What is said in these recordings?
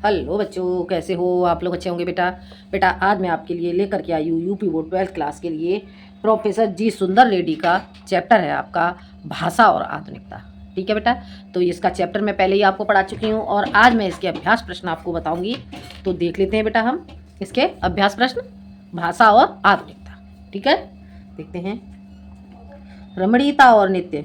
Hello बच्चों, कैसे हो आप लोग? अच्छे होंगे बेटा। बेटा आज मैं आपके लिए लेकर के आई हूँ यूपी बोर्ड 12th क्लास के लिए प्रोफेसर जी सुंदर रेड्डी का चैप्टर है आपका भाषा और आधुनिकता। ठीक है बेटा, तो इसका चैप्टर मैं पहले ही आपको पढ़ा चुकी हूँ और आज मैं इसके अभ्यास प्रश्न आपको बताऊँगी। तो देख लेते हैं बेटा हम इसके अभ्यास प्रश्न, भाषा और आधुनिकता। ठीक है, देखते हैं। रमणीयता और नित्य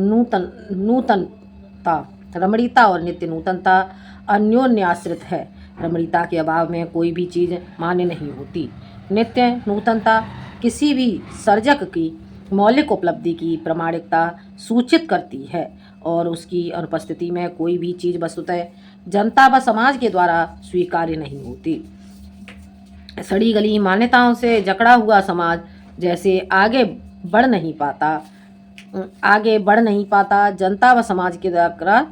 नूतनता। रमणीयता और नित्य नूतनता अन्योन्याश्रित है। रमणीयता के अभाव में कोई भी चीज़ मान्य नहीं होती। नित्य नूतनता किसी भी सर्जक की मौलिक उपलब्धि की प्रामाणिकता सूचित करती है और उसकी अनुपस्थिति में कोई भी चीज़ वस्तुतः जनता व समाज के द्वारा स्वीकार्य नहीं होती। सड़ी गली मान्यताओं से जकड़ा हुआ समाज जैसे आगे बढ़ नहीं पाता, जनता व समाज के द्वारा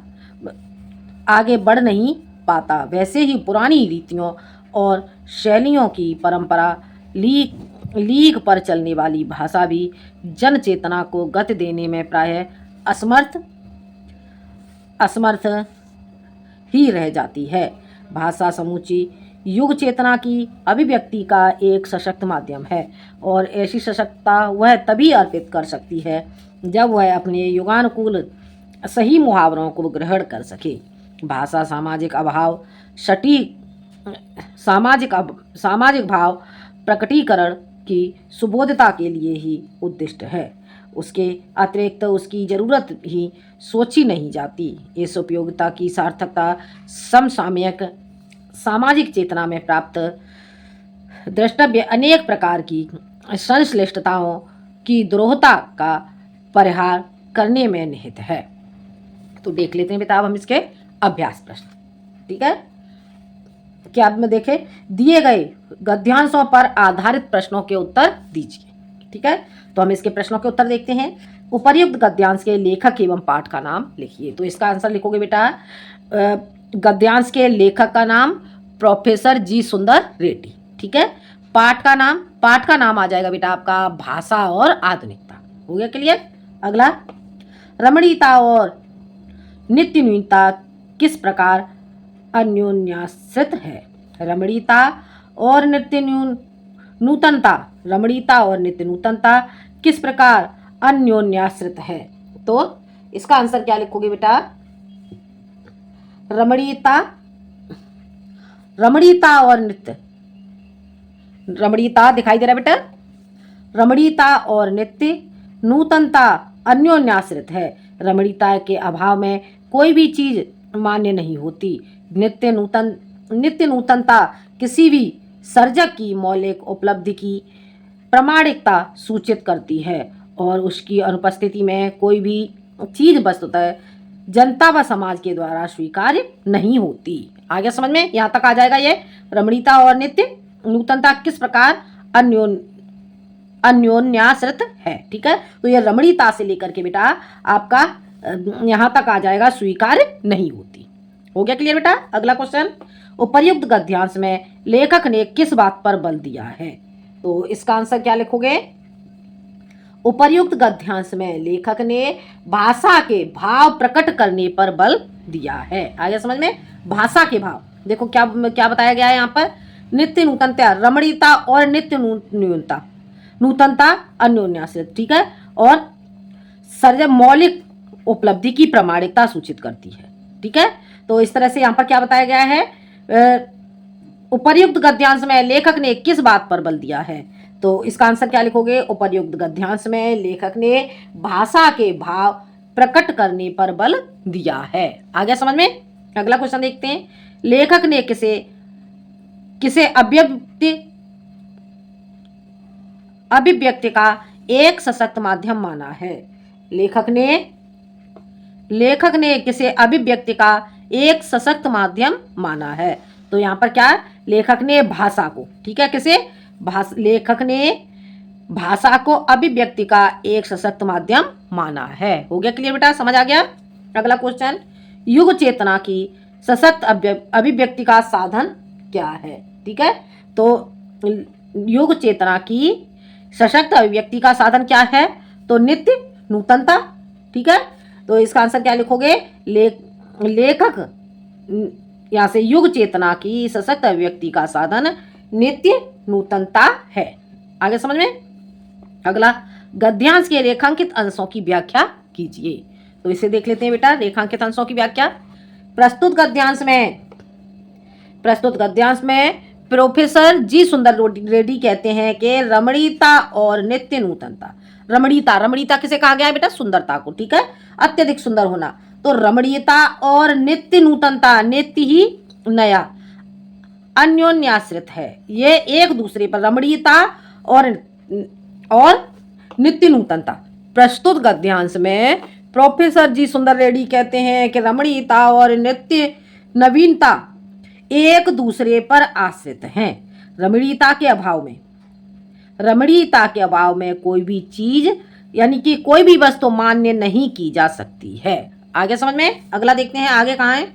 आगे बढ़ नहीं पाता, वैसे ही पुरानी रीतियों और शैलियों की परंपरा लीक पर चलने वाली भाषा भी जन चेतना को गति देने में प्रायः असमर्थ ही रह जाती है। भाषा समूची युग चेतना की अभिव्यक्ति का एक सशक्त माध्यम है और ऐसी सशक्तता वह तभी अर्पित कर सकती है जब वह अपने युगानुकूल सही मुहावरों को ग्रहण कर सके। भाषा सामाजिक भाव प्रकटीकरण की सुबोधता के लिए ही उद्दिष्ट है। उसके अतिरिक्त उसकी जरूरत ही सोची नहीं जाती। इस उपयोगिता की सार्थकता समसामयिक सामाजिक चेतना में प्राप्त द्रष्टव्य अनेक प्रकार की संश्लिष्टताओं की द्रोहता का परिहार करने में निहित है। तो देख लेते हैं बेटा अब हम इसके अभ्यास प्रश्न। ठीक है, क्या में देखें, दिए गए गद्यांशों पर आधारित प्रश्नों के उत्तर दीजिए। ठीक है, तो हम इसके प्रश्नों के उत्तर देखते हैं। उपर्युक्त गद्यांश के लेखक एवं पाठ का नाम लिखिए। तो इसका आंसर लिखोगे बेटा, गद्यांश के लेखक का नाम प्रोफेसर जी सुंदर रेड्डी। ठीक है, पाठ का नाम आ जाएगा बेटा आपका भाषा और आधुनिकता। हो गया क्लियर। अगला, रमणीयता और नित्य नूतनता किस प्रकार अन्योन्याश्रित है। रमणीयता और नित्य नूतनता किस प्रकार अन्योन्याश्रित है। तो इसका आंसर क्या लिखोगे बेटा, रमणीयता और नित्य, रमणीयता दिखाई दे रहा है बेटा, रमणीयता और नित्य नूतनता अन्योन्याश्रित है। रमणीयता के अभाव में कोई भी चीज मान्य नहीं होती। नित्य नूतनता किसी भी सर्जक की मौलिक उपलब्धि की प्रामाणिकता सूचित करती है और उसकी अनुपस्थिति में कोई भी चीज वस्तुतः जनता व समाज के द्वारा स्वीकार्य नहीं होती। आगे समझ में यहाँ तक आ जाएगा ये रमणीयता और नित्य नूतनता किस प्रकार अन्योन्याश्रित है। ठीक है, तो ये रमणीयता से लेकर के बेटा आपका यहाँ तक आ जाएगा स्वीकार्य नहीं होती। हो गया क्लियर बेटा। अगला क्वेश्चन, उपर्युक्त गद्यांश में लेखक ने किस बात पर बल दिया है। तो इसका आंसर क्या लिखोगे, उपर्युक्त गद्यांश में लेखक ने भाषा के भाव प्रकट करने पर बल दिया है। आगे समझ में, भाषा के भाव देखो क्या क्या बताया गया है यहाँ पर, नित्य नूतनता, रमणीयता और नित्य नूतनता अन्योन्याश्रित। ठीक है, और सर्जक मौलिक उपलब्धि की प्रामाणिकता सूचित करती है। ठीक है, तो इस तरह से यहाँ पर क्या बताया गया है, उपर्युक्त गद्यांश में लेखक ने किस बात पर बल दिया है। तो इसका आंसर क्या लिखोगे, उपर्युक्त गद्यांश में लेखक ने भाषा के भाव प्रकट करने पर बल दिया है। आ गया समझ में। अगला क्वेश्चन देखते हैं, लेखक ने किसे अभिव्यक्ति का एक सशक्त माध्यम माना है। लेखक ने किसे अभिव्यक्ति का एक सशक्त माध्यम माना है। तो यहाँ पर क्या, लेखक ने भाषा को, ठीक है, लेखक ने भाषा को अभिव्यक्ति का एक सशक्त माध्यम माना है। हो गया क्लियर बेटा, समझ आ गया। अगला क्वेश्चन, युग चेतना की सशक्त अभिव्यक्ति का साधन क्या है। ठीक है, तो युग चेतना की सशक्त अभिव्यक्ति का साधन क्या है, तो नित्य नूतनता। ठीक है, तो इसका आंसर क्या लिखोगे, लेखक यहाँ से युग चेतना की सशक्त अभिव्यक्ति का साधन नित्य नूतनता है। आगे समझ में। अगला, गद्यांश के रेखांकित अंशों की व्याख्या कीजिए। तो इसे देख लेते हैं बेटा, रेखांकित अंशों की व्याख्या। प्रस्तुत गद्यांश में प्रोफेसर जी सुंदर रेड्डी कहते हैं कि रमणीयता और नित्य नूतनता, रमणीयता किसे कहा गया है बेटा? सुंदरता को, ठीक है, अत्यधिक सुंदर होना। तो रमणीयता और नित्य नूतनता, नित्य ही नया, अन्योन्याश्रित है। ये एक दूसरे पर, रमणीयता और नित्य नूतनता। प्रस्तुत गद्यांश में प्रोफेसर जी सुंदर रेड्डी कहते हैं कि रमणीयता और नित्य नवीनता एक दूसरे पर आश्रित हैं। रमणीयता के अभाव में कोई भी चीज यानी कि कोई भी वस्तु मान्य नहीं की जा सकती है। आगे समझ में। अगला देखते हैं, आगे कहाँ है।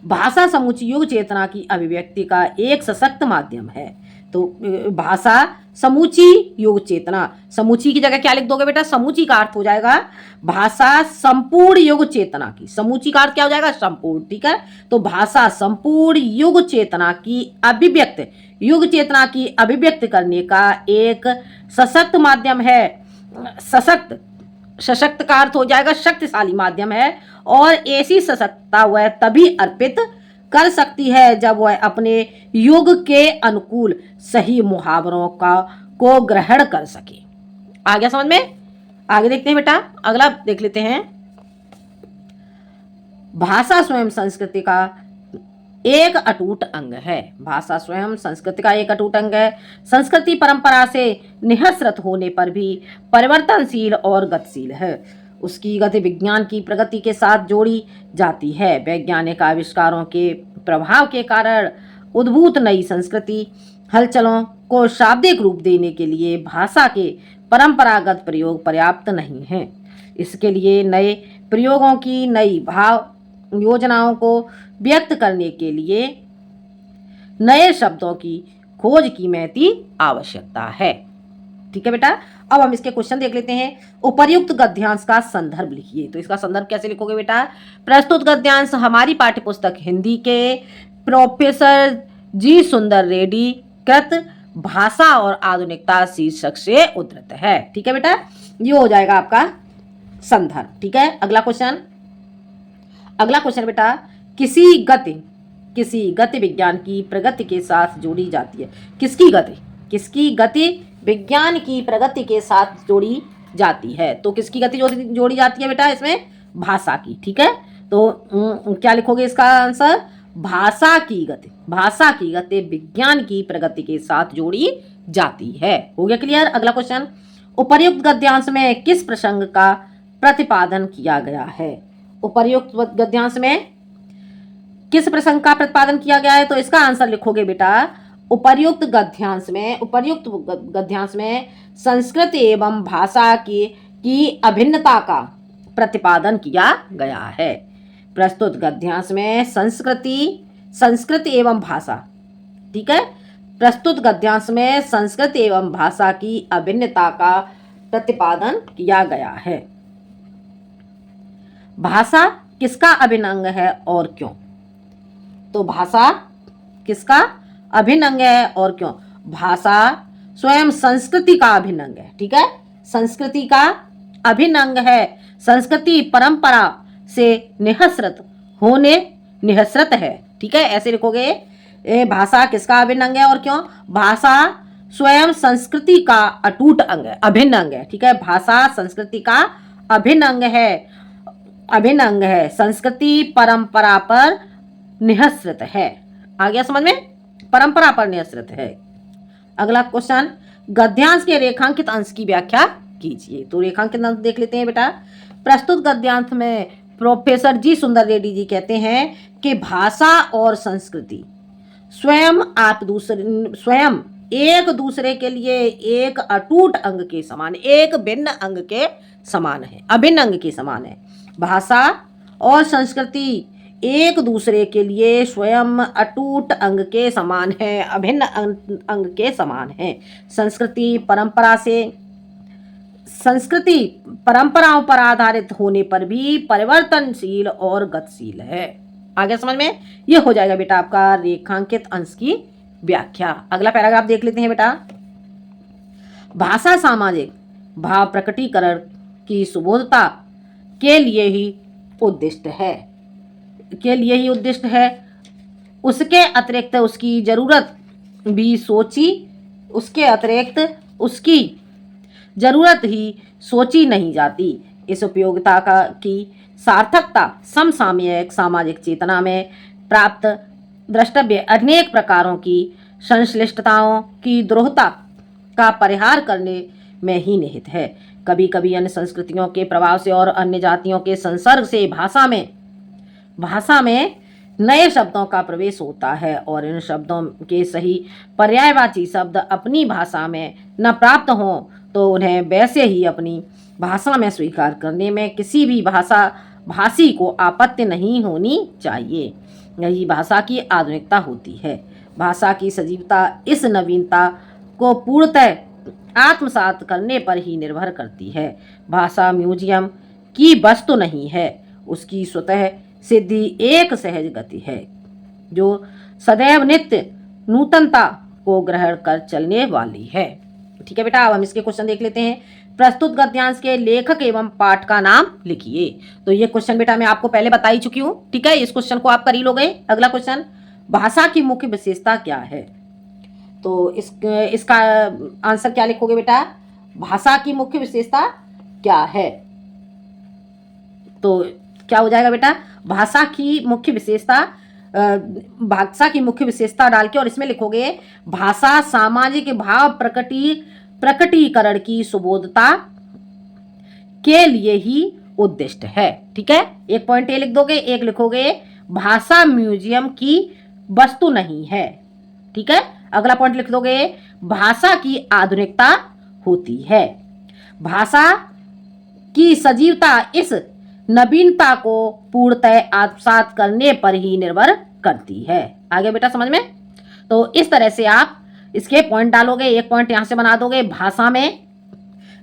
भाषा समूची युग चेतना की अभिव्यक्ति का एक सशक्त माध्यम है। तो भाषा समूची युग चेतना, समूची की जगह क्या लिख दोगे बेटा? समूची का अर्थ हो जाएगा भाषा संपूर्ण युग चेतना की। समूची का अर्थ क्या हो जाएगा? संपूर्ण, ठीक है। तो भाषा संपूर्ण युग चेतना की अभिव्यक्त करने का एक सशक्त माध्यम है। सशक्त का अर्थ हो जाएगा शक्तिशाली माध्यम है, और ऐसी सशक्तता वह तभी अर्पित कर सकती है जब वह अपने युग के अनुकूल सही मुहावरों को ग्रहण कर सके। आगे समझ में। आगे देखते हैं बेटा, अगला देख लेते हैं। भाषा स्वयं संस्कृति का एक अटूट अंग है। भाषा स्वयं संस्कृति का एक अटूट अंग है। संस्कृति परंपरा से निःसृत होने पर भी परिवर्तनशील और गतिशील है। उसकी गति विज्ञान की प्रगति के साथ जोड़ी जाती है। वैज्ञानिक आविष्कारों के प्रभाव के कारण उद्भूत नई संस्कृति हलचलों को शाब्दिक रूप देने के लिए भाषा के परंपरागत प्रयोग पर्याप्त नहीं है। इसके लिए नए प्रयोगों की, नई भाव योजनाओं को व्यक्त करने के लिए नए शब्दों की खोज की महती आवश्यकता है। ठीक है बेटा। अब हम इसके क्वेश्चन देख लेते हैं। उपर्युक्त गद्यांश का संदर्भ लिखिए। तो इसका संदर्भ कैसे लिखोगे बेटा? प्रस्तुत गद्यांश हमारी पाठ्यपुस्तक हिंदी के प्रोफेसर जी सुंदर रेड्डी कृत भाषा और आधुनिकता शीर्षक से उद्धृत है। ठीक है बेटा, ये हो जाएगा आपका संदर्भ। ठीक है। अगला क्वेश्चन बेटा, किसी गति विज्ञान की प्रगति के साथ जोड़ी जाती है। किसकी गति विज्ञान की प्रगति के साथ जोड़ी जाती है। तो किसकी गति जोड़ी जाती है बेटा? इसमें भाषा की। ठीक है। तो क्या लिखोगे इसका आंसर? भाषा की गति विज्ञान की प्रगति के साथ जोड़ी जाती है। हो गया क्लियर? अगला क्वेश्चन, उपर्युक्त गद्यांश में किस प्रसंग का प्रतिपादन किया गया है? उपर्युक्त गद्यांश में किस प्रसंग का प्रतिपादन किया गया है? तो इसका आंसर लिखोगे बेटा, उपर्युक्त गद्यांश में संस्कृत एवं भाषा की अभिन्नता का प्रतिपादन किया गया है। प्रस्तुत गद्यांश में संस्कृत एवं भाषा, ठीक है, प्रस्तुत गद्यांश में संस्कृत एवं भाषा की अभिन्नता का प्रतिपादन किया गया है। भाषा किसका अभिन्न अंग है और क्यों? तो भाषा किसका अभिन्न अंग है और क्यों? भाषा स्वयं संस्कृति का अभिन्न अंग है। ठीक है, संस्कृति का अभिन्न अंग है। संस्कृति परंपरा से निःसृत है। ठीक है, ऐसे लिखोगे। भाषा किसका अभिन्न अंग है और क्यों? भाषा स्वयं संस्कृति का अटूट अंग है, अभिन्न अंग है। ठीक है, भाषा संस्कृति का अभिन्न अंग है। संस्कृति परंपरा पर निःसृत है। आ गया समझ में? परंपरा पर निःसृत है। अगला क्वेश्चन, गद्यांश के रेखांकित अंश की व्याख्या कीजिए। तो रेखांकित अंश देख लेते हैं बेटा। प्रस्तुत गद्यांश में प्रोफेसर जी सुंदर रेड्डी जी कहते हैं कि भाषा और संस्कृति स्वयं एक दूसरे के लिए एक अटूट अंग के समान, एक भिन्न अंग के समान है, अभिन्न अंग के समान है। भाषा और संस्कृति एक दूसरे के लिए स्वयं अटूट अंग के समान है, अभिन्न अंग के समान है। संस्कृति परंपराओं पर आधारित होने पर भी परिवर्तनशील और गतिशील है। आगे समझ में? ये हो जाएगा बेटा आपका रेखांकित अंश की व्याख्या। अगला पैराग्राफ देख लेते हैं बेटा। भाषा सामाजिक भाव प्रकटीकरण की सुबोधता के लिए ही उद्दिष्ट है, के लिए ही उद्दिष्ट है। उसके अतिरिक्त उसकी जरूरत भी सोची, उसके अतिरिक्त उसकी जरूरत ही सोची नहीं जाती। इस उपयोगिता का की सार्थकता समसामयिक सामाजिक चेतना में प्राप्त द्रष्टव्य अनेक प्रकारों की संश्लिष्टताओं की द्रोहता का परिहार करने में ही निहित है। कभी कभी अन्य संस्कृतियों के प्रभाव से और अन्य जातियों के संसर्ग से भाषा में नए शब्दों का प्रवेश होता है और इन शब्दों के सही पर्यायवाची शब्द अपनी भाषा में न प्राप्त हों तो उन्हें वैसे ही अपनी भाषा में स्वीकार करने में किसी भी भाषी को आपत्ति नहीं होनी चाहिए। यही भाषा की आधुनिकता होती है। भाषा की सजीवता इस नवीनता को पूर्णतः आत्मसात करने पर ही निर्भर करती है। भाषा म्यूजियम की वस्तु नहीं है, उसकी स्वतः सिद्धि एक सहज गति है जो सदैव नित्य नूतनता को ग्रहण कर चलने वाली है। ठीक है बेटा, अब हम इसके क्वेश्चन देख लेते हैं। प्रस्तुत गद्यांश के लेखक एवं पाठ का नाम लिखिए। तो ये क्वेश्चन बेटा मैं आपको पहले बता ही चुकी हूँ। ठीक है, इस क्वेश्चन को आप कर ही लोगे। अगला क्वेश्चन, भाषा की मुख्य विशेषता क्या है? तो इसका आंसर क्या लिखोगे बेटा? भाषा की मुख्य विशेषता क्या है? तो क्या हो जाएगा बेटा? भाषा की मुख्य विशेषता डाल के और इसमें लिखोगे भाषा सामाजिक भाव प्रकटीकरण की सुबोधता के लिए ही उद्दिष्ट है। ठीक है, एक पॉइंट ए लिख दोगे, एक लिखोगे भाषा म्यूजियम की वस्तु नहीं है। ठीक है, अगला पॉइंट लिख दोगे भाषा की आधुनिकता होती है। भाषा की सजीवता इस नवीनता को पूर्णतः आत्मसात करने पर ही निर्भर करती है। आगे बेटा समझ में? तो इस तरह से आप इसके पॉइंट डालोगे, एक पॉइंट यहां से बना दोगे, भाषा में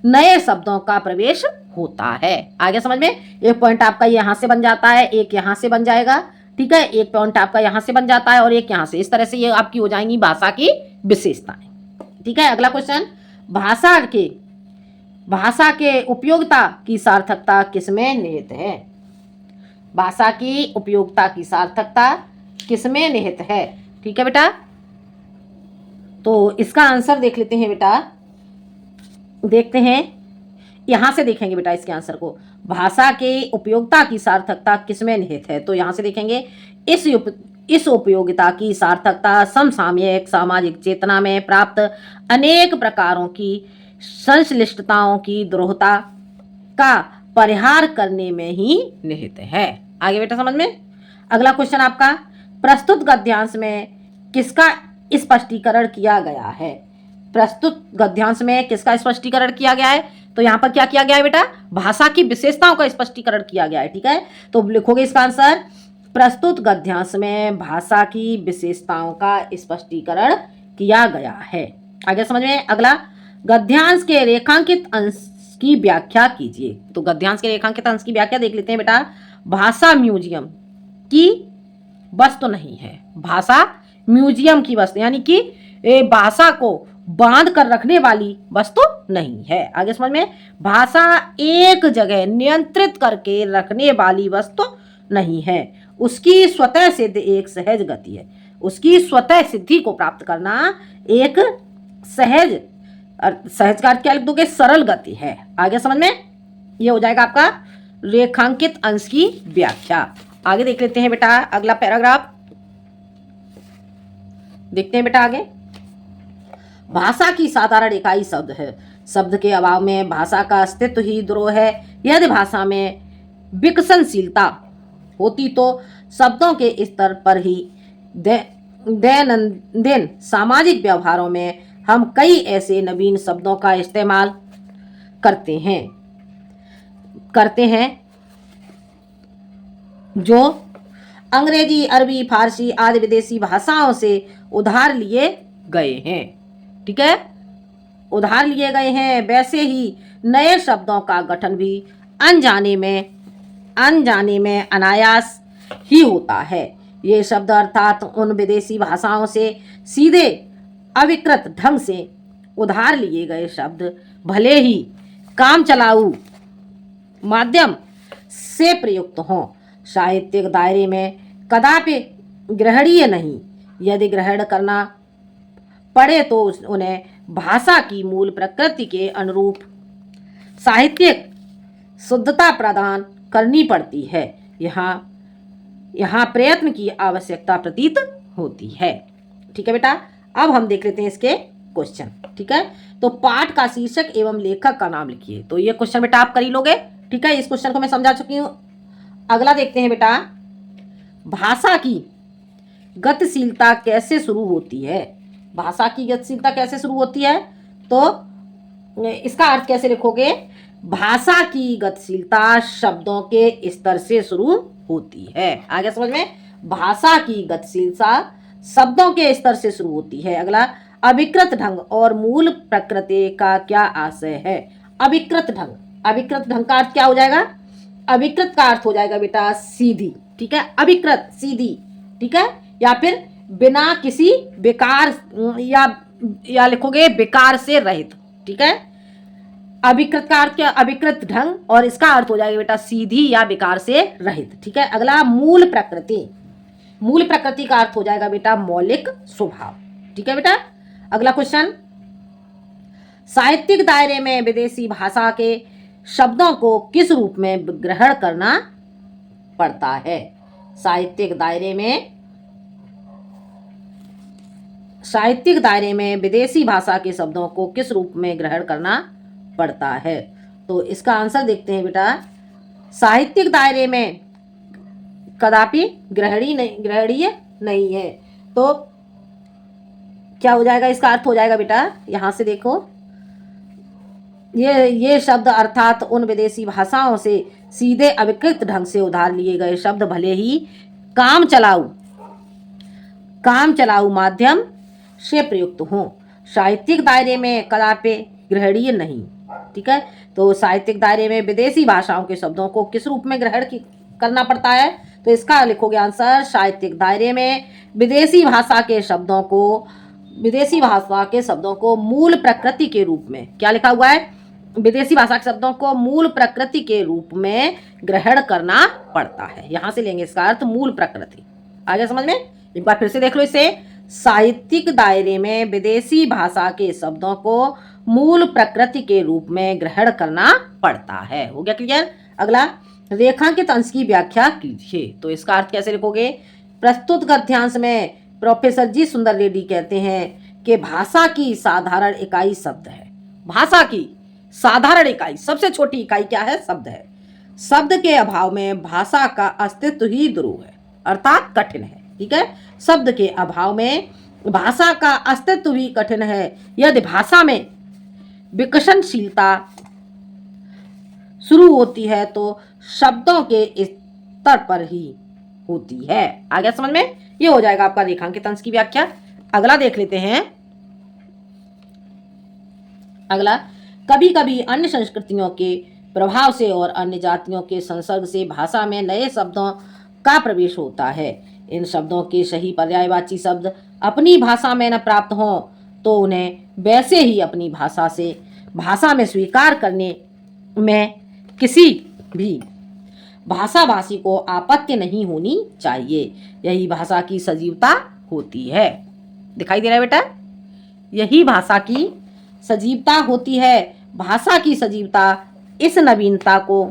नए शब्दों का प्रवेश होता है। आगे समझ में? एक पॉइंट आपका यहां से बन जाता है, एक यहां से बन जाएगा। ठीक है, एक पॉइंट आपका यहां से बन जाता है और एक यहां से। इस तरह से ये आपकी हो जाएंगी भाषा की विशेषताएं। ठीक है, अगला क्वेश्चन, भाषा के उपयोगिता की सार्थकता किसमें निहित है? भाषा की उपयोगिता की सार्थकता किसमें निहित है? ठीक है बेटा, तो इसका आंसर देख लेते हैं बेटा। देखते हैं, यहां से देखेंगे बेटा इसके आंसर को। भाषा के उपयोगिता की सार्थकता किसमें निहित है? तो यहां से देखेंगे इस उपयोगिता की सार्थकता समसामयिक सामाजिक चेतना में प्राप्त अनेक प्रकारों की संश्लिष्टताओं की द्रोहता का परिहार करने में ही निहित है। आगे बेटा समझ में? अगला क्वेश्चन आपका, प्रस्तुत गद्यांश में किसका स्पष्टीकरण किया गया है? प्रस्तुत गद्यांश में किसका स्पष्टीकरण किया गया है? तो यहां पर क्या किया गया है बेटा? भाषा की विशेषताओं का स्पष्टीकरण किया गया है। ठीक है, तो लिखोगे इसका आंसर, प्रस्तुत गद्यांश में भाषा की विशेषताओं का स्पष्टीकरण किया गया है। आगे समझ में? अगला, गद्यांश के रेखांकित अंश की व्याख्या कीजिए। तो गद्यांश के रेखांकित अंश की व्याख्या देख लेते हैं बेटा। भाषा म्यूजियम की वस्तु नहीं है। भाषा म्यूजियम की वस्तु यानी कि भाषा को बांध कर रखने वाली वस्तु नहीं है। आगे समझ में? भाषा एक जगह नियंत्रित करके रखने वाली वस्तु नहीं है। उसकी स्वतः सिद्ध एक सहज गति है। उसकी स्वतः सिद्धि को प्राप्त करना एक सहज का अर्थ क्या लिख दोगे? सरल गति है। आगे समझ में? ये हो जाएगा आपका रेखांकित अंश की व्याख्या। आगे देख लेते हैं बेटा अगला पैराग्राफ। देखते हैं बेटा आगे। भाषा की साधारण इकाई शब्द है। शब्द के अभाव में भाषा का अस्तित्व ही द्रोह है। यदि भाषा में विकसनशीलता होती तो शब्दों के स्तर पर ही दैनंदिन सामाजिक व्यवहारों में हम कई ऐसे नवीन शब्दों का इस्तेमाल करते हैं जो अंग्रेजी, अरबी, फारसी आदि विदेशी भाषाओं से उधार लिए गए हैं। ठीक है, उधार लिए गए हैं। वैसे ही नए शब्दों का गठन भी अनजाने में अनायास ही होता है। ये शब्द अर्थात उन विदेशी भाषाओं से सीधे अविकृत ढंग से उधार लिए गए शब्द भले ही काम चलाऊ माध्यम से प्रयुक्त हों, साहित्यिक दायरे में कदापि ग्रहणीय नहीं। यदि ग्रहण करना पड़े तो उन्हें भाषा की मूल प्रकृति के अनुरूप साहित्यिक शुद्धता प्रदान करनी पड़ती है। यहाँ प्रयत्न की आवश्यकता प्रतीत होती है। ठीक है बेटा, अब हम देख लेते हैं इसके क्वेश्चन। ठीक है, तो पाठ का शीर्षक एवं लेखक का नाम लिखिए। तो ये क्वेश्चन बेटा आप कर ही लोगे। ठीक है, इस क्वेश्चन को मैं समझा चुकी हूँ। अगला देखते हैं बेटा, भाषा की गतिशीलता कैसे शुरू होती है। भाषा की गतिशीलता कैसे शुरू होती है, तो इसका अर्थ कैसे लिखोगे? भाषा की गतिशीलता शब्दों के स्तर से शुरू होती है। आगे समझ में? भाषा की गतिशीलता शब्दों के स्तर से शुरू होती है। अगला, अविकृत ढंग और मूल प्रकृति का क्या आशय है? अविकृत ढंग, अविकृत ढंग का अर्थ क्या हो जाएगा? अविकृत का अर्थ हो जाएगा बेटा सीधी। ठीक है, अविकृत सीधी। ठीक है, या फिर बिना किसी बेकार या लिखोगे बेकार से रहित। ठीक है, अविकृत का अर्थ क्या? अविकृत ढंग, और इसका अर्थ हो जाएगा बेटा सीधी या बेकार से रहित। ठीक है, अगला मूल प्रकृति। मूल प्रकृति का अर्थ हो जाएगा बेटा मौलिक स्वभाव। ठीक है बेटा, अगला क्वेश्चन, साहित्यिक दायरे में विदेशी भाषा के शब्दों को किस रूप में ग्रहण करना पड़ता है? साहित्यिक दायरे में विदेशी भाषा के शब्दों को किस रूप में ग्रहण करना पड़ता है? तो इसका आंसर देखते हैं बेटा, साहित्यिक दायरे में कदापि ग्रहणीय नहीं है। तो क्या हो जाएगा? इसका अर्थ हो जाएगा बेटा, यहां से देखो, ये शब्द अर्थात उन विदेशी भाषाओं से सीधे अविकृत ढंग से उधार लिए गए शब्द भले ही काम चलाऊ माध्यम से प्रयुक्त हों, साहित्यिक दायरे में कदापि ग्रहणीय नहीं। ठीक है, तो साहित्यिक दायरे में विदेशी भाषाओं के शब्दों को किस रूप में ग्रहण करना पड़ता है? तो इसका लिखोगे आंसर, साहित्यिक दायरे में विदेशी भाषा के शब्दों को मूल प्रकृति के रूप में, क्या लिखा हुआ है? विदेशी भाषा के शब्दों को मूल प्रकृति के रूप में ग्रहण करना पड़ता है। यहां से लेंगे इसका अर्थ मूल प्रकृति। आगे समझ में? एक बार फिर से देख लो इसे, साहित्यिक दायरे में विदेशी भाषा के शब्दों को मूल प्रकृति के रूप में ग्रहण करना पड़ता है। हो गया क्लियर? अगला, रेखांकित अंश की व्याख्या कीजिए। तो इसका अर्थ कैसे लिखोगे? प्रस्तुत गद्यांश में प्रोफेसर जी सुंदर रेड्डी कहते हैं कि भाषा की साधारण इकाई शब्द है। भाषा की साधारण इकाई, सबसे छोटी इकाई क्या है? शब्द है। शब्द के अभाव में भाषा का अस्तित्व ही दुरूह है, अर्थात कठिन है। ठीक है, शब्द के अभाव में भाषा का अस्तित्व भी कठिन है। यदि भाषा में विकसनशीलता शुरू होती है तो शब्दों के स्तर पर ही होती है। आगे समझ में? ये हो जाएगा आपका रेखांकित अंश की व्याख्या। अगला देख लेते हैं। अगला, कभी कभी अन्य संस्कृतियों के प्रभाव से और अन्य जातियों के संसर्ग से भाषा में नए शब्दों का प्रवेश होता है। इन शब्दों के सही पर्यायवाची शब्द अपनी भाषा में न प्राप्त हों तो उन्हें वैसे ही अपनी भाषा में स्वीकार करने में किसी भी भाषाभाषी को आपत्ति नहीं होनी चाहिए। यही भाषा की सजीवता होती है। दिखाई दे रहा है बेटा? यही भाषा की सजीवता होती है। भाषा की सजीवता इस नवीनता को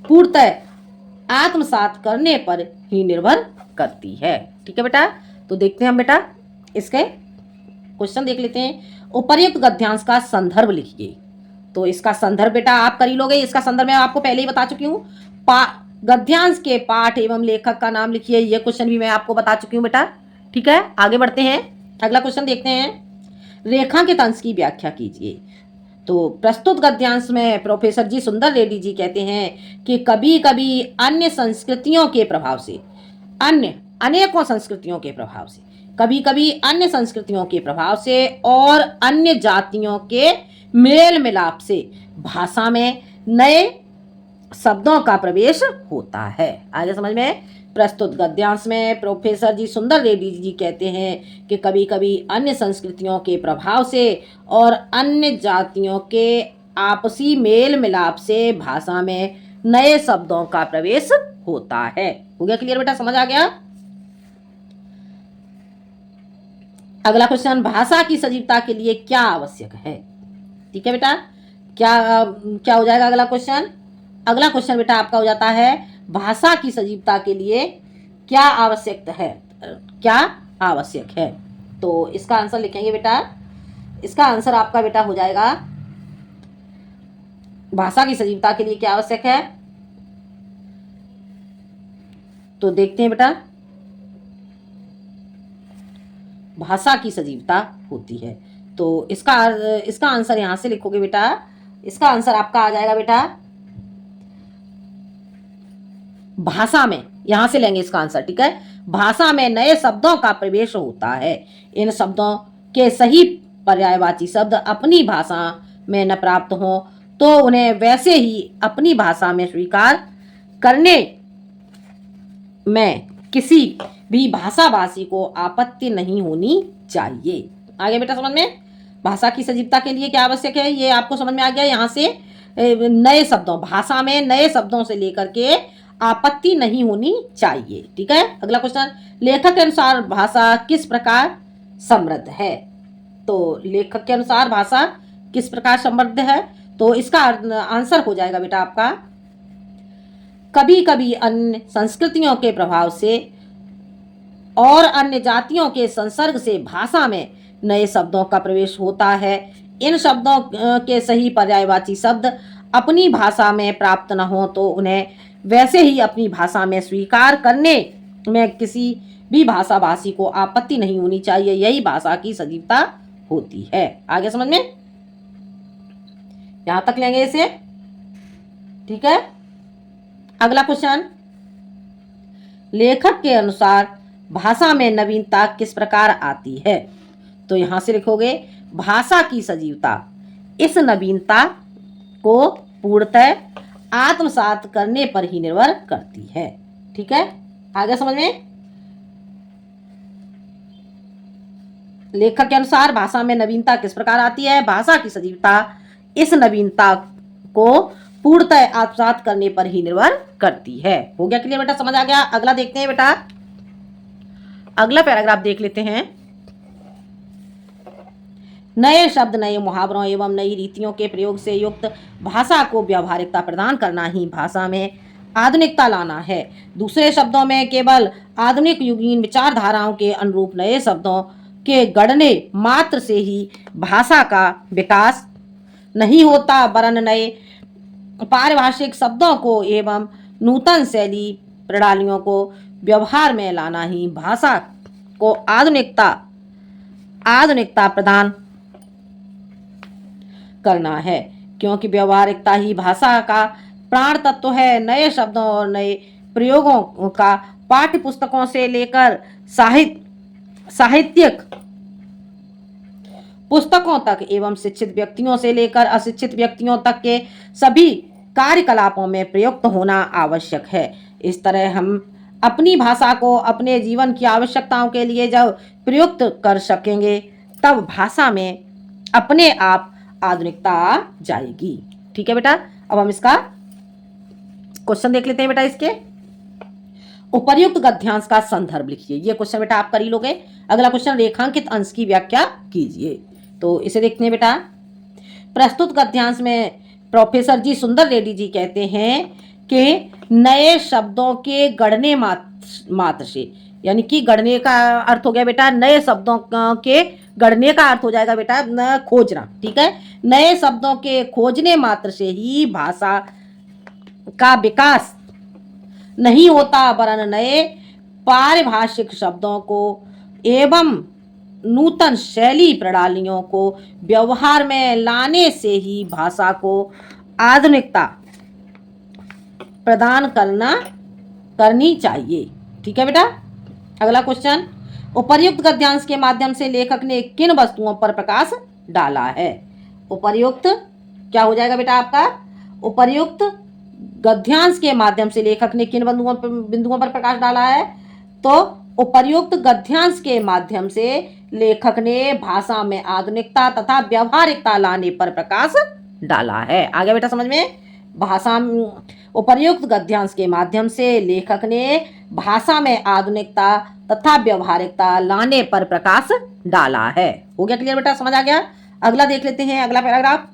पूर्णतः आत्मसात करने पर ही निर्भर करती है। ठीक है बेटा, तो देखते हैं हम बेटा इसके क्वेश्चन देख लेते हैं। उपर्युक्त गद्यांश का संदर्भ लिखिए। तो इसका संदर्भ बेटा आप कर ही लोगे। इसका संदर्भ मैं आपको पहले ही बता चुकी हूँ। गद्यांश के पाठ एवं लेखक का नाम लिखिए। यह क्वेश्चन भी मैं आपको बता चुकी हूँ बेटा। ठीक है, आगे बढ़ते हैं। अगला क्वेश्चन देखते हैं। रेखांकित अंश की व्याख्या कीजिए। तो प्रस्तुत गद्यांश में प्रोफेसर जी सुंदर रेड्डी जी कहते हैं कि कभी कभी अन्य संस्कृतियों के प्रभाव से, अनेकों संस्कृतियों के प्रभाव से, कभी कभी अन्य संस्कृतियों के प्रभाव से और अन्य जातियों के मेल मिलाप से भाषा में नए शब्दों का प्रवेश होता है। आगे समझ में। प्रस्तुत गद्यांश में प्रोफेसर जी सुंदर रेड्डी जी कहते हैं कि कभी कभी अन्य संस्कृतियों के प्रभाव से और अन्य जातियों के आपसी मेल मिलाप से भाषा में नए शब्दों का प्रवेश होता है। हो गया क्लियर बेटा, समझ आ गया। अगला क्वेश्चन, भाषा की सजीवता के लिए क्या आवश्यक है? ठीक है बेटा, क्या क्या हो जाएगा अगला क्वेश्चन? अगला क्वेश्चन बेटा आपका हो जाता है भाषा की सजीवता के लिए क्या आवश्यक है? क्या आवश्यक है? तो इसका आंसर लिखेंगे बेटा। इसका आंसर आपका बेटा हो जाएगा भाषा की सजीवता के लिए क्या आवश्यक है। तो देखते हैं बेटा, भाषा की सजीवता होती है। तो इसका आंसर यहां से लिखोगे बेटा। इसका आंसर आपका आ जाएगा बेटा भाषा में, यहां से लेंगे इसका आंसर। ठीक है, भाषा में नए शब्दों का प्रवेश होता है। इन शब्दों के सही पर्यायवाची शब्द अपनी भाषा में न प्राप्त हो तो उन्हें वैसे ही अपनी भाषा में स्वीकार करने में किसी भी भाषा भाषी को आपत्ति नहीं होनी चाहिए। आगे बेटा समझ में। भाषा की सजीवता के लिए क्या आवश्यक है ये आपको समझ में आ गया। यहाँ से नए शब्दों, भाषा में नए शब्दों से लेकर के आपत्ति नहीं होनी चाहिए। ठीक है, अगला क्वेश्चन, लेखक के अनुसार भाषा किस प्रकार समृद्ध है? तो लेखक के अनुसार भाषा किस प्रकार समृद्ध है? तो इसका आंसर हो जाएगा बेटा आपका कभी कभी अन्य संस्कृतियों के प्रभाव से और अन्य जातियों के संसर्ग से भाषा में नए शब्दों का प्रवेश होता है। इन शब्दों के सही पर्यायवाची शब्द अपनी भाषा में प्राप्त न हो तो उन्हें वैसे ही अपनी भाषा में स्वीकार करने में किसी भी भाषा भाषी को आपत्ति नहीं होनी चाहिए। यही भाषा की सजीवता होती है। आगे समझ में, यहां तक लेंगे इसे। ठीक है, अगला क्वेश्चन, लेखक के अनुसार भाषा में नवीनता किस प्रकार आती है? तो यहां से लिखोगे भाषा की सजीवता इस नवीनता को पूर्णतः आत्मसात करने पर ही निर्भर करती है। ठीक है, आगे समझ में। लेखक के अनुसार भाषा में नवीनता किस प्रकार आती है? भाषा की सजीवता इस नवीनता को पूर्णतः आत्मसात करने पर ही निर्भर करती है। हो गया क्लियर बेटा, समझ आ गया। अगला देखते हैं बेटा, अगला पैराग्राफ देख लेते हैं। नए शब्द, नए मुहावरों एवं नई रीतियों के प्रयोग से युक्त भाषा को व्यावहारिकता प्रदान करना ही भाषा में आधुनिकता लाना है। दूसरे शब्दों में केवल आधुनिक युगीन विचारधाराओं के अनुरूप नए शब्दों के गढ़ने मात्र से ही भाषा का विकास नहीं होता, वरन नए पारिभाषिक शब्दों को एवं नूतन शैली प्रणालियों को व्यवहार में लाना ही भाषा को आधुनिकता प्रदान करना है, क्योंकि व्यवहारिकता ही भाषा का प्राण तत्व है। नए शब्दों और नए प्रयोगों का पाठ्य पुस्तकों से लेकर साहित्यिक पुस्तकों तक एवं शिक्षित व्यक्तियों से लेकर अशिक्षित व्यक्तियों तक के सभी कार्यकलापों में प्रयुक्त होना आवश्यक है। इस तरह हम अपनी भाषा को अपने जीवन की आवश्यकताओं के लिए जब प्रयुक्त कर सकेंगे तब भाषा में अपने आप आधुनिकता आ जाएगी। ठीक है बेटा, अब हम इसका क्वेश्चन देख लेते हैं बेटा। इसके उपर्युक्त गद्यांश का संदर्भ लिखिए। ये क्वेश्चन बेटा आप कर ही लोगे। अगला क्वेश्चन, रेखांकित अंश की व्याख्या कीजिए। तो इसे देखते हैं बेटा। प्रस्तुत गद्यांश में प्रोफेसर जी सुंदर रेड्डी जी कहते हैं कि नए शब्दों के गढ़ने मात्र से, यानी कि गढ़ने का अर्थ हो गया बेटा नए शब्दों के गढ़ने का अर्थ हो जाएगा बेटा खोजना। ठीक है, नए शब्दों के खोजने मात्र से ही भाषा का विकास नहीं होता, वरन नए पारिभाषिक शब्दों को एवं नूतन शैली प्रणालियों को व्यवहार में लाने से ही भाषा को आधुनिकता प्रदान करनी चाहिए। ठीक है बेटा, अगला क्वेश्चन, उपर्युक्त गद्यांश के माध्यम से लेखक ने किन वस्तुओं पर प्रकाश डाला है? उपर्युक्त क्या हो जाएगा बेटा आपका? उपर्युक्त गद्यांश के माध्यम से लेखक ने किन बिंदुओं पर प्रकाश डाला है? तो उपर्युक्त गद्यांश के माध्यम से लेखक ने भाषा में आधुनिकता तथा व्यवहारिकता लाने पर प्रकाश डाला है। आगे बेटा समझ में? भाषा उपर्युक्त गद्यांश के माध्यम से लेखक ने भाषा में आधुनिकता तथा व्यवहारिकता लाने पर प्रकाश डाला है। हो गया क्लियर बेटा? समझ आ गया? अगला देख लेते हैं, अगला पैराग्राफ।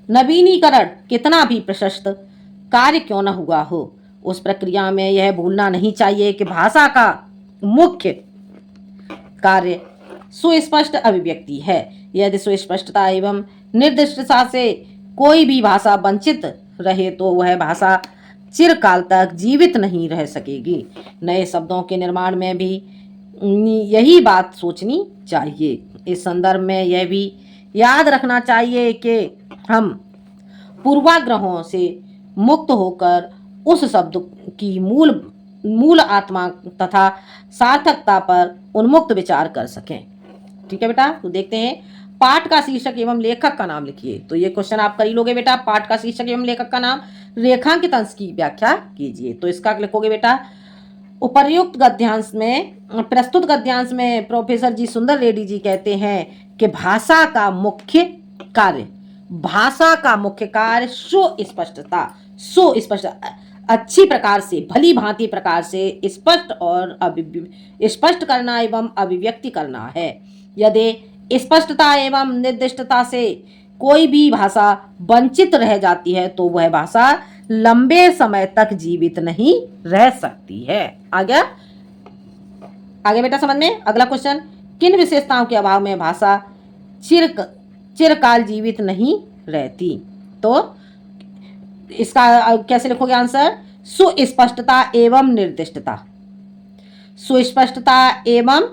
नवीनीकरण कितना भी प्रशस्त कार्य क्यों न हुआ हो, उस प्रक्रिया में यह भूलना नहीं चाहिए कि भाषा का मुख्य कार्य सुस्पष्ट अभिव्यक्ति है। यदि सुस्पष्टता एवं निर्दिष्टता से कोई भी भाषा वंचित रहे तो वह भाषा चिरकाल तक जीवित नहीं रह सकेगी। नए शब्दों के निर्माण में भी यही बात सोचनी चाहिए। इस संदर्भ में यह भी याद रखना चाहिए कि हम पूर्वाग्रहों से मुक्त होकर उस शब्द की मूल आत्मा तथा सार्थकता पर उन्मुक्त विचार कर सकें। ठीक है बेटा? तो देखते हैं, पाठ का शीर्षक एवं लेखक का नाम लिखिए। तो ये क्वेश्चन आप कर ही लोगे बेटा। पाठ का शीर्षक एवं लेखक का नाम, रेखांकित अंश की व्याख्या कीजिए। तो इसका लिखोगे बेटा, उपर्युक्त गद्यांश में, प्रस्तुत गद्यांश में प्रोफेसर जी सुंदर रेड्डी जी कहते हैं कि भाषा का मुख्य कार्य सुस्पष्ट, अच्छी प्रकार से, भली भांति प्रकार से स्पष्ट और स्पष्ट करना एवं अभिव्यक्ति करना है। यदि स्पष्टता एवं निर्दिष्टता से कोई भी भाषा वंचित रह जाती है तो वह भाषा लंबे समय तक जीवित नहीं रह सकती है। आगे बेटा समझ में? अगला क्वेश्चन, किन विशेषताओं के अभाव में भाषा चिरकाल जीवित नहीं रहती? तो इसका कैसे लिखोगे आंसर? सुस्पष्टता एवं निर्दिष्टता। सुस्पष्टता एवं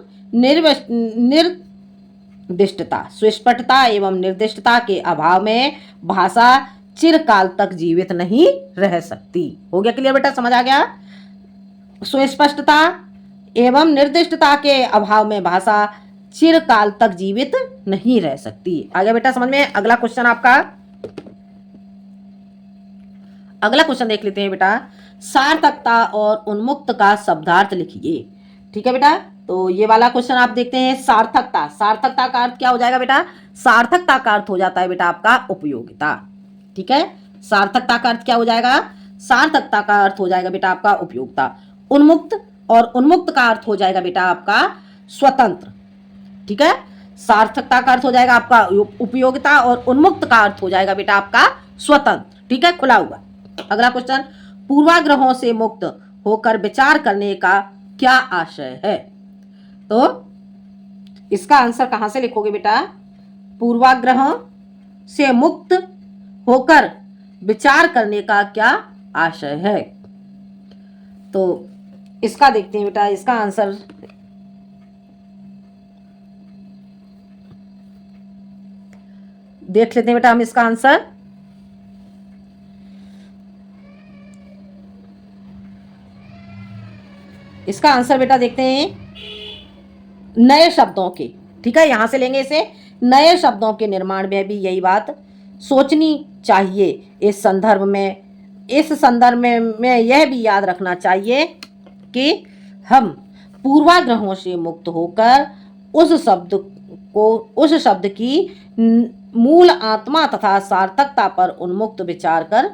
सुस्पष्टता एवं निर्दिष्टता के अभाव में भाषा चिरकाल तक जीवित नहीं रह सकती। हो गया क्लियर बेटा? समझ आ गया? सुस्पष्टता एवं निर्दिष्टता के अभाव में भाषा चिरकाल तक जीवित नहीं रह सकती। आगे बेटा समझ में? अगला क्वेश्चन आपका, अगला क्वेश्चन देख लेते हैं बेटा। सार्थकता और उन्मुक्त का शब्दार्थ लिखिए। ठीक है बेटा? तो ये वाला क्वेश्चन आप देखते हैं। सार्थकता, सार्थकता का अर्थ क्या हो जाएगा बेटा? सार्थकता का अर्थ हो जाता है बेटा आपका उपयोगिता। ठीक है? सार्थकता का अर्थ क्या हो जाएगा? सार्थकता का अर्थ हो जाएगा बेटा आपका उपयोगिता। उन्मुक्त, और उन्मुक्त का अर्थ हो जाएगा बेटा आपका स्वतंत्र। ठीक है? सार्थकता का अर्थ हो जाएगा आपका उपयोगिता और उन्मुक्त का अर्थ हो जाएगा बेटा आपका स्वतंत्र। ठीक है? खुला हुआ। अगला क्वेश्चन, पूर्वाग्रहों से मुक्त होकर विचार करने का क्या आशय है? तो इसका आंसर कहां से लिखोगे बेटा? पूर्वाग्रहों से मुक्त होकर विचार करने का क्या आशय है? तो इसका देखते हैं बेटा, इसका आंसर देख लेते हैं बेटा हम। इसका आंसर बेटा देखते हैं, नए शब्दों के। ठीक है? यहां से लेंगे इसे। नए शब्दों के निर्माण में भी यही बात सोचनी चाहिए। इस संदर्भ में यह भी याद रखना चाहिए कि हम पूर्वाग्रहों से मुक्त होकर उस शब्द की मूल आत्मा तथा सार्थकता पर उन्मुक्त विचार कर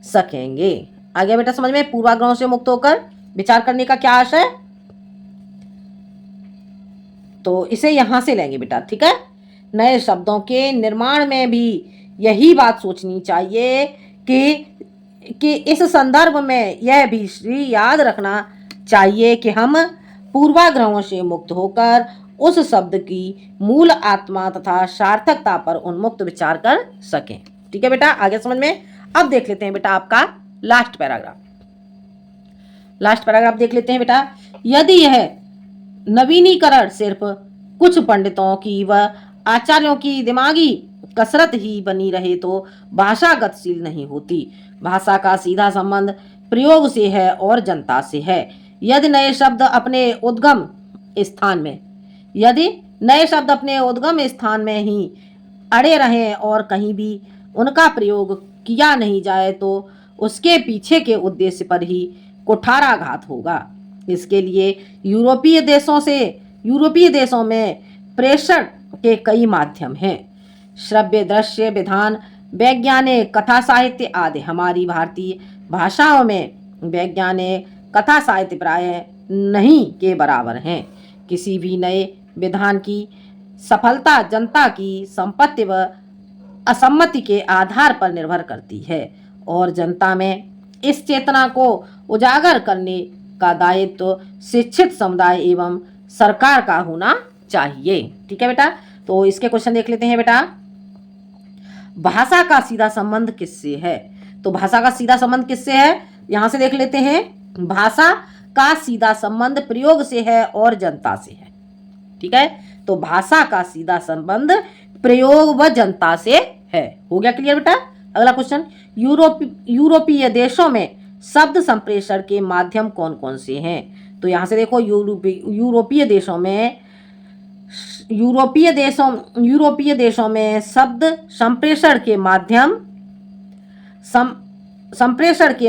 सकेंगे। आगे बेटा समझ में? पूर्वाग्रहों से मुक्त होकर विचार करने का क्या आशय? तो इसे यहां से लेंगे बेटा। ठीक है? नए शब्दों के निर्माण में भी यही बात सोचनी चाहिए कि इस संदर्भ में यह भी याद रखना चाहिए कि हम पूर्वाग्रहों से मुक्त होकर उस शब्द की मूल आत्मा तथा सार्थकता पर उन्मुक्त विचार कर सकें। ठीक है बेटा? आगे समझ में? अब देख लेते हैं बेटा आपका लास्ट पैराग्राफ। लास्ट पैराग्राफ देख लेते हैं बेटा। यदि यह नवीनीकरण सिर्फ कुछ पंडितों की व आचार्यों की दिमागी कसरत ही बनी रहे तो भाषा गतिशील नहीं होती। भाषा का सीधा संबंध प्रयोग से है और जनता से है। यदि नए शब्द अपने उद्गम स्थान में ही अड़े रहें और कहीं भी उनका प्रयोग किया नहीं जाए तो उसके पीछे के उद्देश्य पर ही कुठाराघात होगा। इसके लिए यूरोपीय देशों में प्रेषण के कई माध्यम हैं। श्रव्य, दृश्य, विधान, वैज्ञानिक, कथा साहित्य आदि। हमारी भारतीय भाषाओं में वैज्ञानिक, कथा साहित्य प्रायः नहीं के बराबर हैं। किसी भी नए विधान की सफलता जनता की संपत्ति व असम्मति के आधार पर निर्भर करती है और जनता में इस चेतना को उजागर करने का दायित्व शिक्षित समुदाय एवं सरकार का होना चाहिए। ठीक है बेटा, तो इसके क्वेश्चन देख लेते हैं बेटा। भाषा का सीधा संबंध किससे है? तो भाषा का सीधा संबंध किससे है, यहां से देख लेते हैं। भाषा का सीधा संबंध प्रयोग से है और जनता से है। ठीक है, तो भाषा का सीधा संबंध प्रयोग व जनता से है। हो गया क्लियर बेटा। अगला क्वेश्चन, यूरोपीय देशों में शब्द संप्रेषण के माध्यम कौन कौन से हैं? तो यहां से देखो, यूरोपीय देशों में शब्द संप्रेषण के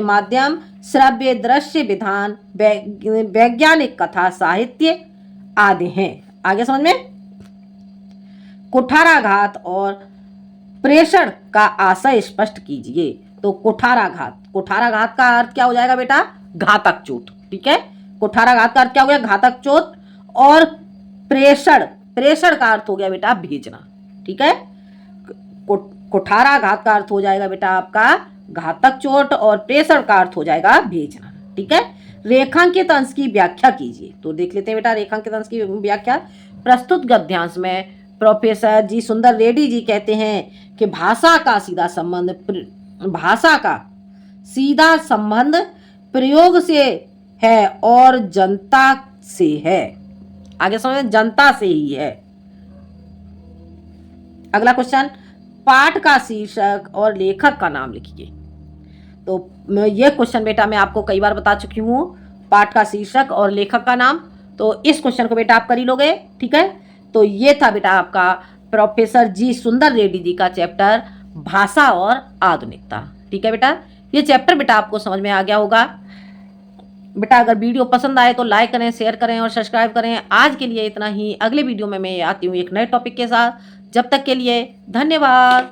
माध्यम श्रव्य, दृश्य, विधान, वैज्ञानिक, कथा साहित्य आदि हैं। आगे समझ में। कुठाराघात और प्रेषण का आशय स्पष्ट कीजिए। तो कुठाराघात का अर्थ क्या हो जाएगा बेटा? घातक चोट। ठीक है, कुठाराघात का अर्थ क्या हो गया? घातक चोट। और प्रेषण का अर्थ हो गया बेटा भेजना। ठीक है, कुठाराघात का अर्थ हो जाएगा बेटा आपका घातक चोट और प्रेषण का अर्थ हो जाएगा भेजना। ठीक है, रेखांकित अंश की व्याख्या कीजिए। तो देख लेते हैं बेटा रेखांकित अंश की व्याख्या। प्रस्तुत गद्यांश में प्रोफेसर जी सुंदर रेड्डी जी कहते हैं कि भाषा का सीधा संबंध प्रयोग से है और जनता से है। आगे समझ, जनता से ही है। अगला क्वेश्चन, पाठ का शीर्षक और लेखक का नाम लिखिए। तो यह क्वेश्चन बेटा मैं आपको कई बार बता चुकी हूँ, पाठ का शीर्षक और लेखक का नाम। तो इस क्वेश्चन को बेटा आप कर ही लोगे। ठीक है, तो ये था बेटा आपका प्रोफेसर जी सुंदर रेड्डी जी का चैप्टर भाषा और आधुनिकता। ठीक है बेटा, ये चैप्टर बेटा आपको समझ में आ गया होगा। बेटा अगर वीडियो पसंद आए तो लाइक करें, शेयर करें और सब्सक्राइब करें। आज के लिए इतना ही। अगले वीडियो में मैं आती हूँ एक नए टॉपिक के साथ। जब तक के लिए धन्यवाद।